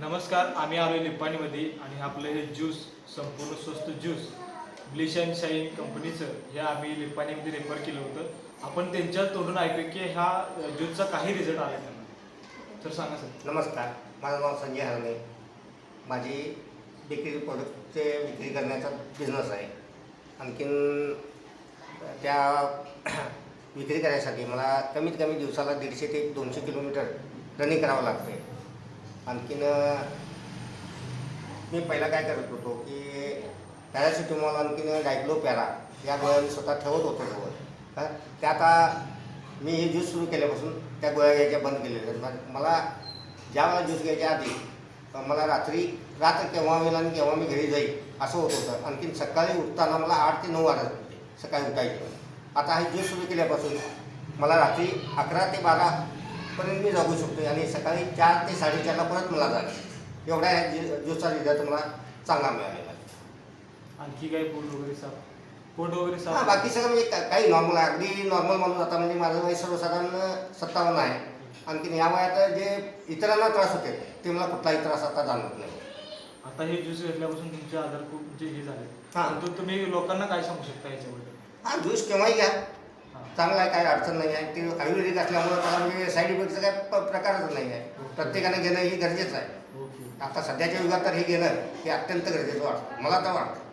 नमस्कार, आम्ही आलो निप्पाणीमध्ये आणि आपलं हे ज्यूस संपूर्ण स्वस्त ज्यूस ब्लिश अँड शाईन कंपनीचं हे आम्ही निप्पाणीमध्ये रेफर केलं होतं. आपण त्यांच्या तोंडून ऐकू की ह्या ज्यूसचा काही रिझल्ट आला त्यांना. तर सांगा सर. नमस्कार, माझं नाव संजय हरणे. माझी बेकरी प्रोडक्टचे विक्री करण्याचा बिझनेस आहे. आणखीन त्या विक्री करायसाठी मला कमीत कमी दिवसाला 150 ते 200 किलोमीटर रनिंग करावं लागते. आणखीन मी पहिला काय करत होतो की पॅरासिटामॉल आणखीन डायक्लोपॅरा या गोळ्या मी स्वतः ठेवत होतो जवळ. त्या आता मी हे ज्यूस सुरू केल्यापासून त्या गोळ्या घ्यायच्या बंद केलेल्या. मला ज्या वेळेला ज्यूस घ्यायच्या आधी मला रात्र केव्हा होईल आणि केव्हा मी घरी जाईल असं होत होतं. आणखीन सकाळी उठताना मला 8 ते 9 वाजत होते सकाळी उठायचे. आता हे ज्यूस सुरू केल्यापासून मला रात्री 11 ते 12पर्यंत मी जगू शकतो आणि सकाळी 4 ते 4:30ला परत मला जागे. एवढा ज्यूसचा रिझल्ट मला चांगला मिळालेला आहे. आणखी काही पोट वगैरे हां, साफ बाकी सगळं म्हणजे काही नॉर्मल आहे, अगदी नॉर्मल माणूस. आता म्हणजे माझं वय सर्वसाधारण 57 आहे. आणखीन या वयात जे इतरांना त्रास होते ते मला कुठलाही त्रास आता जाणवत नाही. आता हे ज्यूस घेतल्यापासून तुमचे आजार खूप म्हणजे हे झाले. हां. परंतु तुम्ही लोकांना काय सांगू शकता याच्याबद्दल? हा ज्यूस केव्हाही घ्या, हां. चांगला आहे, काही अडचण नाही आहे. ते आयुर्वेदिक असल्यामुळं त्याला म्हणजे साईड इफेक्टचा काही प्रकारच नाही आहे. प्रत्येकाने घेणं हे गरजेचं आहे. ओके. आता सध्याच्या युगात तर हे घेणं हे अत्यंत गरजेचं वाटतं, मला तर वाटतं.